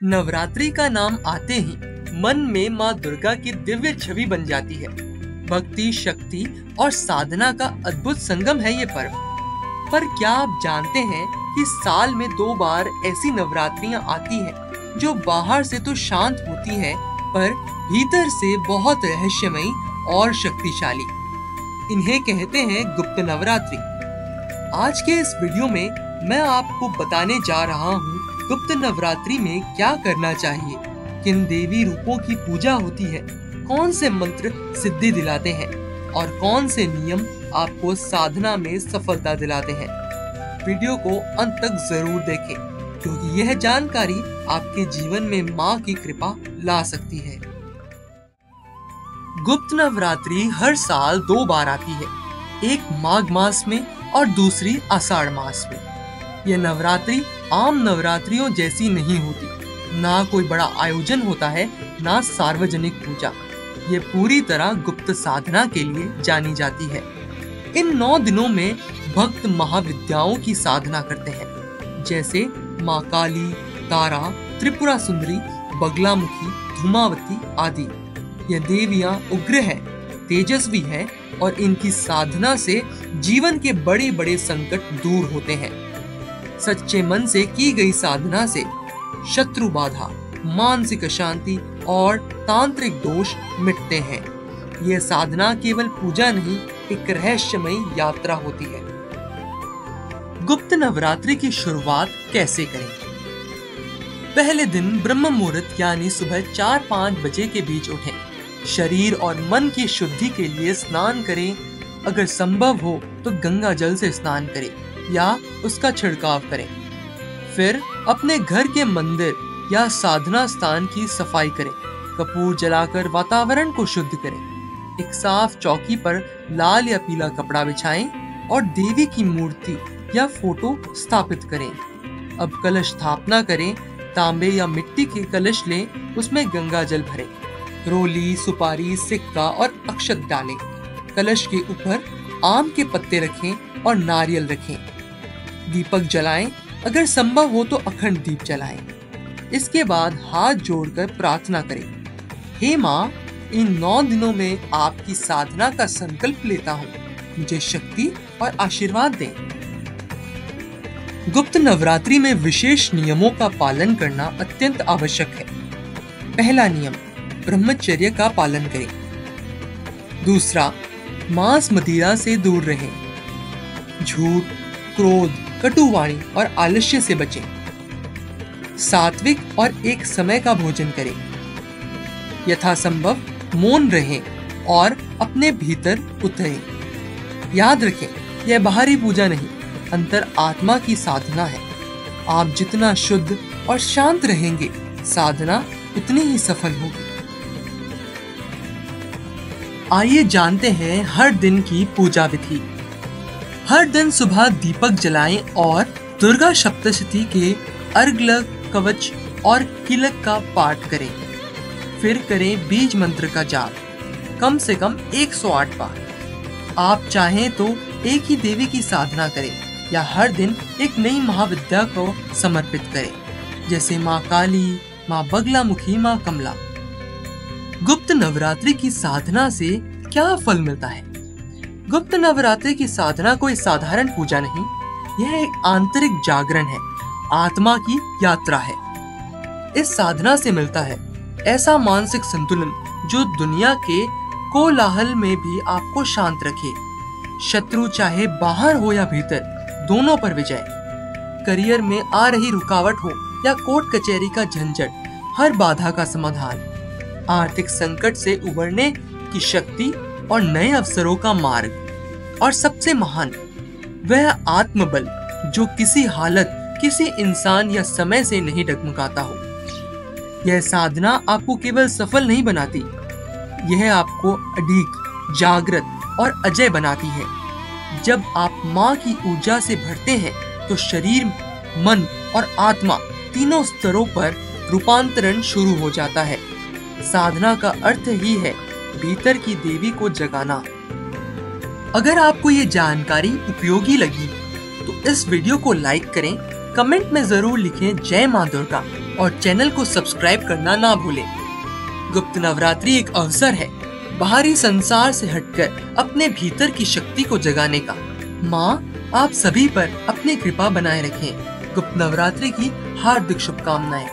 नवरात्रि का नाम आते ही मन में माँ दुर्गा की दिव्य छवि बन जाती है। भक्ति, शक्ति और साधना का अद्भुत संगम है ये पर्व। पर क्या आप जानते हैं कि साल में 2 बार ऐसी नवरात्रियां आती हैं जो बाहर से तो शांत होती हैं पर भीतर से बहुत रहस्यमयी और शक्तिशाली। इन्हें कहते हैं गुप्त नवरात्रि। आज के इस वीडियो में मैं आपको बताने जा रहा हूँ गुप्त नवरात्रि में क्या करना चाहिए, किन देवी रूपों की पूजा होती है, कौन से मंत्र सिद्धि दिलाते हैं और कौन से नियम आपको साधना में सफलता दिलाते हैं। वीडियो को अंत तक जरूर देखें क्योंकि यह जानकारी आपके जीवन में माँ की कृपा ला सकती है। गुप्त नवरात्रि हर साल 2 बार आती है, एक माघ मास में और दूसरी आषाढ़ मास में। यह नवरात्रि आम नवरात्रियों जैसी नहीं होती, ना कोई बड़ा आयोजन होता है, ना सार्वजनिक पूजा। ये पूरी तरह गुप्त साधना के लिए जानी जाती है। इन 9 दिनों में भक्त महाविद्याओं की साधना करते हैं, जैसे माँ काली, तारा, त्रिपुरा सुंदरी, बगलामुखी, धूमावती आदि। ये देवियां उग्र है, तेजस्वी है और इनकी साधना से जीवन के बड़े बड़े संकट दूर होते हैं। सच्चे मन से की गई साधना से शत्रु बाधा, मानसिक शांति और तांत्रिक दोष मिटते हैं। यह साधना केवल पूजा नहीं, एक रहस्यमयी यात्रा होती है। गुप्त नवरात्रि की शुरुआत कैसे करें? पहले दिन ब्रह्म मुहूर्त यानी सुबह 4-5 बजे के बीच उठें। शरीर और मन की शुद्धि के लिए स्नान करें। अगर संभव हो तो गंगा जल से स्नान करें या उसका छिड़काव करें। फिर अपने घर के मंदिर या साधना स्थान की सफाई करें। कपूर जलाकर वातावरण को शुद्ध करें। एक साफ चौकी पर लाल या पीला कपड़ा बिछाएं और देवी की मूर्ति या फोटो स्थापित करें। अब कलश स्थापना करें। तांबे या मिट्टी के कलश लें, उसमें गंगा जल भरें। रोली, सुपारी, सिक्का और अक्षत डालें। कलश के ऊपर आम के पत्ते रखें और नारियल रखें। दीपक जलाएं। अगर संभव हो तो अखंड दीप जलाएं। इसके बाद हाथ जोड़कर प्रार्थना करें, हे माँ, इन 9 दिनों में आपकी साधना का संकल्प लेता हूँ, मुझे शक्ति और आशीर्वाद दें। गुप्त नवरात्रि में विशेष नियमों का पालन करना अत्यंत आवश्यक है। पहला नियम, ब्रह्मचर्य का पालन करें। दूसरा, मांस मदिरा से दूर रहें। झूठ, क्रोध, कटुवाणी और आलस्य से बचें। सात्विक और एक समय का भोजन करें। यथासंभव मौन रहें और अपने भीतर उतरें। याद रखें, यह बाहरी पूजा नहीं, अंतर आत्मा की साधना है। आप जितना शुद्ध और शांत रहेंगे, साधना उतनी ही सफल होगी। आइए जानते हैं हर दिन की पूजा विधि। हर दिन सुबह दीपक जलाएं और दुर्गा सप्तशती के अर्घ्य, कवच और किलक का पाठ करें। फिर करें बीज मंत्र का जाप, कम से कम 108 बार। आप चाहें तो एक ही देवी की साधना करें या हर दिन एक नई महाविद्या को समर्पित करें, जैसे माँ काली, माँ बगलामुखी, माँ कमला। गुप्त नवरात्रि की साधना से क्या फल मिलता है? गुप्त नवरात्रि की साधना कोई साधारण पूजा नहीं, यह एक आंतरिक जागरण है, आत्मा की यात्रा है। इस साधना से मिलता है ऐसा मानसिक संतुलन जो दुनिया के कोलाहल में भी आपको शांत रखे। शत्रु चाहे बाहर हो या भीतर, दोनों पर विजय। करियर में आ रही रुकावट हो या कोर्ट कचहरी का झंझट, हर बाधा का समाधान। आर्थिक संकट से उबरने की शक्ति और नए अवसरों का मार्ग। और सबसे महान, वह आत्मबल जो किसी हालत, किसी इंसान या समय से नहीं डगमगाता हो। यह साधना आपको केवल सफल नहीं बनाती, यह आपको अडिग, जागृत और अजय बनाती है। जब आप माँ की ऊर्जा से भरते हैं तो शरीर, मन और आत्मा तीनों स्तरों पर रूपांतरण शुरू हो जाता है। साधना का अर्थ ही है भीतर की देवी को जगाना। अगर आपको ये जानकारी उपयोगी लगी तो इस वीडियो को लाइक करें, कमेंट में जरूर लिखें जय मां दुर्गा। और चैनल को सब्सक्राइब करना ना भूलें। गुप्त नवरात्रि एक अवसर है बाहरी संसार से हटकर अपने भीतर की शक्ति को जगाने का। माँ आप सभी पर अपनी कृपा बनाए रखें। गुप्त नवरात्रि की हार्दिक शुभकामनाएं।